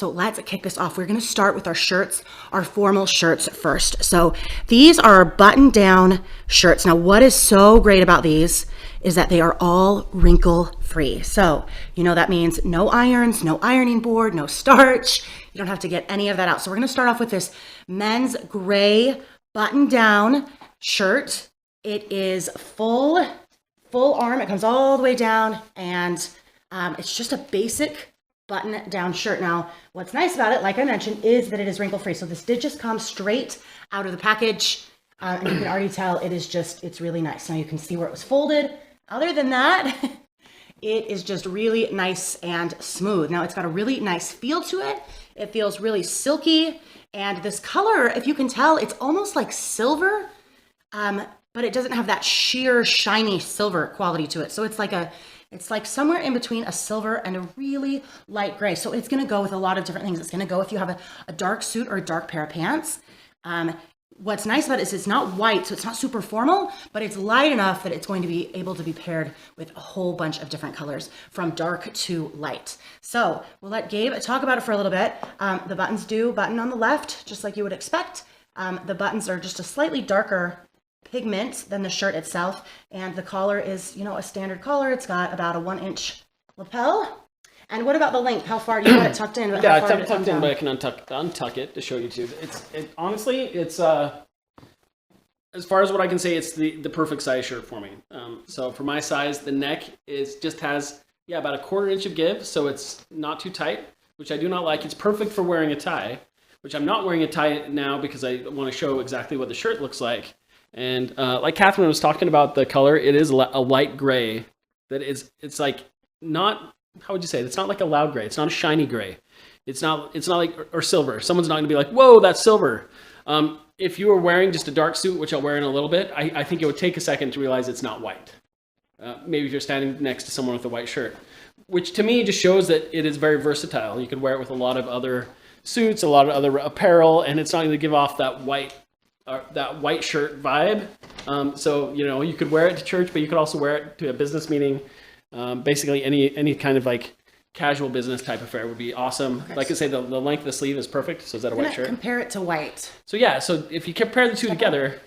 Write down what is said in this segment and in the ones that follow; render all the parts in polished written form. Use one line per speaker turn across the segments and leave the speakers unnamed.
So let's kick this off. We're gonna start with our shirts, our formal shirts first. So these are button down shirts. Now what is so great about these is that they are all wrinkle free. So, that means no irons, no ironing board, no starch. You don't have to get any of that out. So we're gonna start off with this men's gray button down shirt. It is full arm. It comes all the way down, and it's just a basic button down shirt. Now, what's nice about it, like I mentioned, is that it is wrinkle free. So this did just come straight out of the package, and you can already tell it's really nice. Now you can see where it was folded. Other than that, it is just really nice and smooth. Now it's got a really nice feel to it. It feels really silky, and this color, if you can tell, it's almost like silver, but it doesn't have that sheer, shiny silver quality to it. So it's like somewhere in between a silver and a really light gray. So it's gonna go with a lot of different things. It's gonna go if you have a dark suit or a dark pair of pants. What's nice about it is it's not white, so it's not super formal, but it's light enough that it's going to be able to be paired with a whole bunch of different colors from dark to light. So we'll let Gabe talk about it for a little bit. The buttons do button on the left, just like you would expect. The buttons are just a slightly darker pigment than the shirt itself, and the collar is, a standard collar. It's got about a 1-inch lapel. And what about the length? How far? You got it tucked in. But
yeah, it's tucked in, but I can untuck it to show you too. Honestly, it's as far as what I can say, it's the perfect size shirt for me. So for my size, the neck has about a 1/4 inch of give, so it's not too tight, which I do not like. It's perfect for wearing a tie, which I'm not wearing a tie now because I want to show exactly what the shirt looks like. And like Catherine was talking about the color, it is a light gray. It's like not. How would you say it? It's not like a loud gray. It's not a shiny gray. It's not like, or silver. Someone's not going to be like, whoa, that's silver. If you were wearing just a dark suit, which I'll wear in a little bit, I think it would take a second to realize it's not white. Maybe if you're standing next to someone with a white shirt, which to me just shows that it is very versatile. You could wear it with a lot of other suits, a lot of other apparel, and it's not going to give off that white shirt vibe. So, you could wear it to church, but you could also wear it to a business meeting. Basically any kind of like casual business type affair would be awesome. Okay. Like I say, the length of the sleeve is perfect. So is that a white shirt?
Compare it to white.
So so if you compare the two together,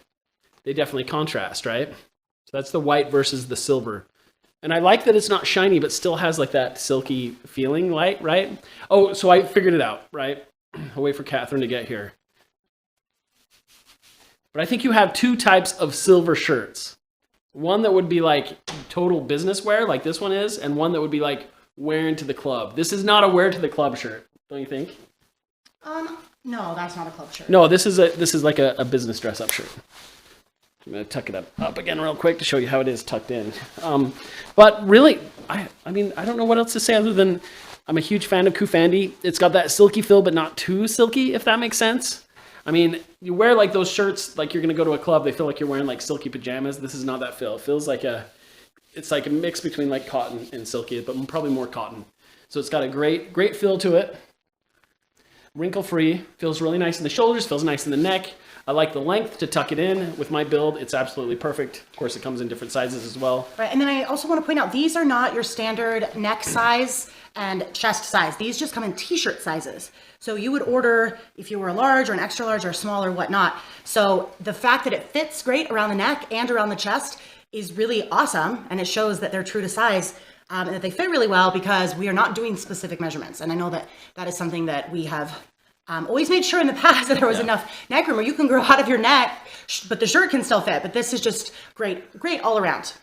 they definitely contrast, right? So that's the white versus the silver. And I like that it's not shiny, but still has like that silky feeling light, right? Oh, so I figured it out, right? I'll wait for Catherine to get here. But I think you have two types of silver shirts. One that would be like total business wear, like this one is, and one that would be like wearing to the club. This is not a wear to the club shirt, don't you think?
No, that's not a club shirt.
No, this is like a business dress up shirt. I'm gonna tuck it up again real quick to show you how it is tucked in. But really, I mean, I don't know what else to say other than I'm a huge fan of COOFANDY. It's got that silky feel, but not too silky, if that makes sense. I mean, you wear like those shirts, like you're going to go to a club, they feel like you're wearing like silky pajamas. This is not that feel. It feels like it's like a mix between like cotton and silky, but probably more cotton. So it's got a great feel to it. Wrinkle free, feels really nice in the shoulders, feels nice in the neck. I like the length to tuck it in. With my build, it's absolutely perfect. Of course, it comes in different sizes as well.
Right, and then I also want to point out, these are not your standard neck size and chest size. These just come in t-shirt sizes. So you would order if you were a large or an extra large or a small or whatnot. So the fact that it fits great around the neck and around the chest is really awesome. And it shows that they're true to size and that they fit really well because we are not doing specific measurements. And I know that is something that we have always made sure in the past that there was enough neck room where you can grow out of your neck, but the shirt can still fit. But this is just great all around.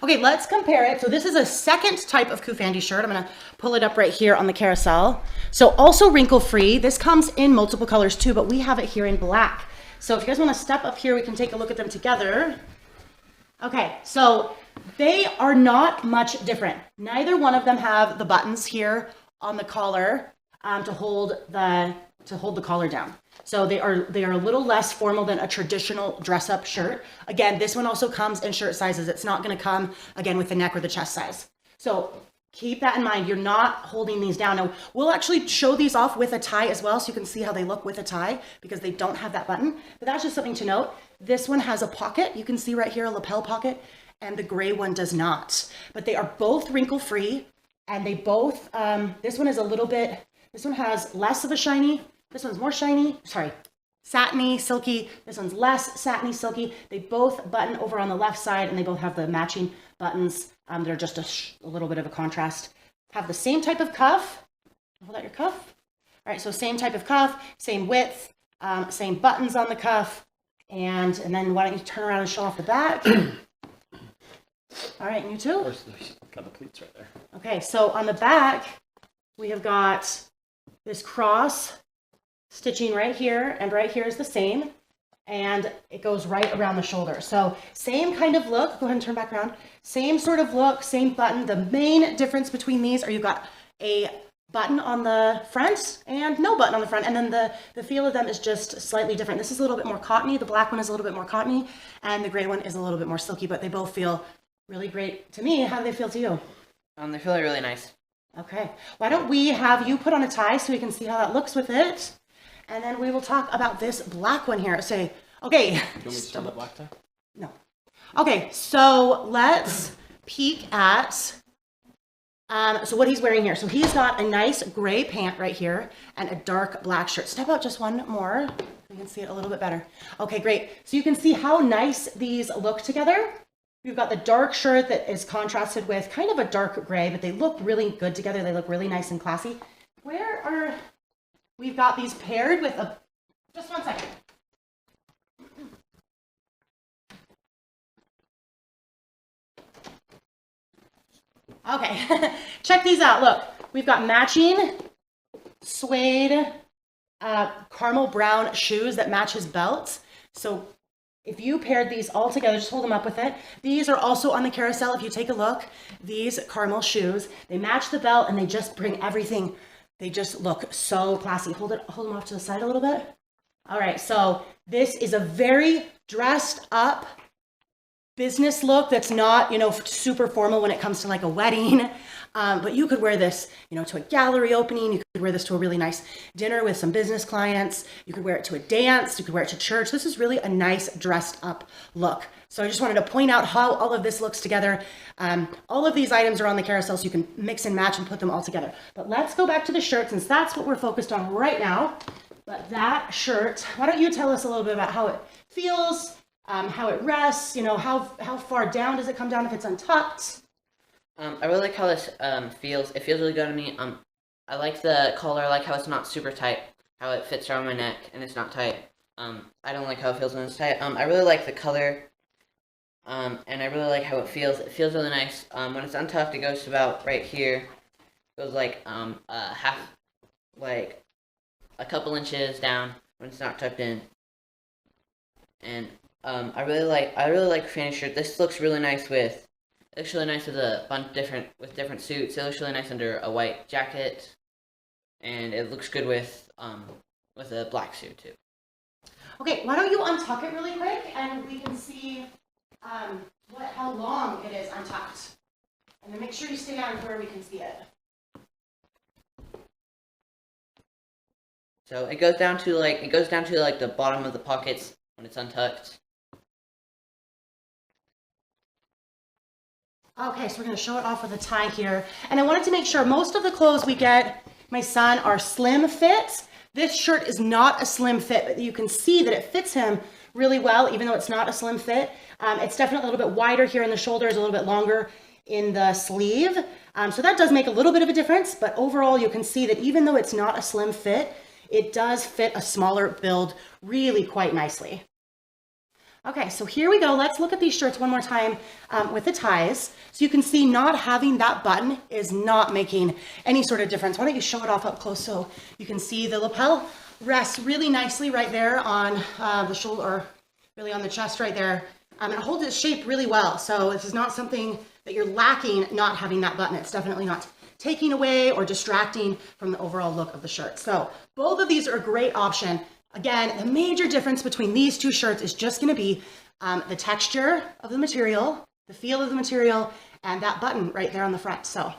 Okay, let's compare it. So this is a second type of COOFANDY shirt. I'm gonna pull it up right here on the carousel. So also wrinkle free. This comes in multiple colors too, but we have it here in black. So if you guys wanna step up here, we can take a look at them together. Okay, so they are not much different. Neither one of them have the buttons here on the collar to hold the collar down. So they are a little less formal than a traditional dress-up shirt. Again, this one also comes in shirt sizes. It's not going to come, again, with the neck or the chest size. So keep that in mind. You're not holding these down. Now, we'll actually show these off with a tie as well, so you can see how they look with a tie because they don't have that button. But that's just something to note. This one has a pocket. You can see right here a lapel pocket, and the gray one does not. But they are both wrinkle-free, and they both, this one is a little bit This one has less of a shiny. This one's more shiny. Sorry, satiny, silky. This one's less satiny, silky. They both button over on the left side, and they both have the matching buttons. They're just a little bit of a contrast. Have the same type of cuff. Hold out your cuff. All right, so same type of cuff, same width, same buttons on the cuff. And then why don't you turn around and show off the back? All right, and you too?
Got the pleats right there.
Okay, so on the back, we have got this cross stitching right here, and right here is the same, and it goes right around the shoulder. So same kind of look. Go ahead and turn back around. Same sort of look, same button. The main difference between these are you've got a button on the front and no button on the front, and then the feel of them is just slightly different. This is a little bit more cottony. The black one is a little bit more cottony, and the gray one is a little bit more silky, but they both feel really great to me. How do they feel to you?
They feel really nice.
Okay, why don't we have you put on a tie so we can see how that looks with it, and then we will talk about this black one here. Say, okay.
Do you want me to start the black tie?
No. Okay, so let's peek at so what he's wearing here. So he's got a nice gray pant right here and a dark black shirt. Step out just one more so you can see it a little bit better. Okay, great. So you can see how nice these look together. We've got the dark shirt that is contrasted with kind of a dark gray, but they look really good together. They look really nice and classy. We've got these paired with just one second. Okay, check these out. Look, we've got matching suede caramel brown shoes that match his belt. So if you paired these all together, just hold them up with it. These are also on the carousel. If you take a look, these caramel shoes, they match the belt and they just bring everything. They just look so classy. Hold them off to the side a little bit. All right, so this is a very dressed up business look that's not, super formal when it comes to like a wedding. But you could wear this, to a gallery opening. You could wear this to a really nice dinner with some business clients. You could wear it to a dance. You could wear it to church. This is really a nice dressed up look. So I just wanted to point out how all of this looks together. All of these items are on the carousel, so you can mix and match and put them all together. But let's go back to the shirt, since that's what we're focused on right now. But that shirt, why don't you tell us a little bit about how it feels, how it rests, how far down does it come down if it's untucked?
I really like how this feels. It feels really good on me. I like the collar. I like how it's not super tight, how it fits around my neck and it's not tight. I don't like how it feels when it's tight. I really like the color, and I really like how it feels. It feels really nice. When it's untucked, it goes to about right here. It goes like like a couple inches down when it's not tucked in. And I really like fanny shirt. This looks really nice with. It looks really nice with a bunch different suits. It looks really nice under a white jacket, and it looks good with a black suit too.
Okay, why don't you untuck it really quick, and we can see how long it is untucked, and then make sure you stay down where we can see it.
So it goes down to like the bottom of the pockets when it's untucked.
Okay, so we're going to show it off with a tie here. And I wanted to make sure most of the clothes we get my son are slim fits. This shirt is not a slim fit, but you can see that it fits him really well, even though it's not a slim fit. It's definitely a little bit wider here in the shoulders, a little bit longer in the sleeve. So that does make a little bit of a difference, but overall you can see that even though it's not a slim fit, it does fit a smaller build really quite nicely. Okay, so here we go. Let's look at these shirts one more time with the ties. So you can see not having that button is not making any sort of difference. Why don't you show it off up close so you can see the lapel rests really nicely right there on the shoulder, or really on the chest right there. And it holds its shape really well. So this is not something that you're lacking not having that button. It's definitely not taking away or distracting from the overall look of the shirt. So both of these are a great option. Again, the major difference between these two shirts is just going to be the texture of the material, the feel of the material, and that button right there on the front. So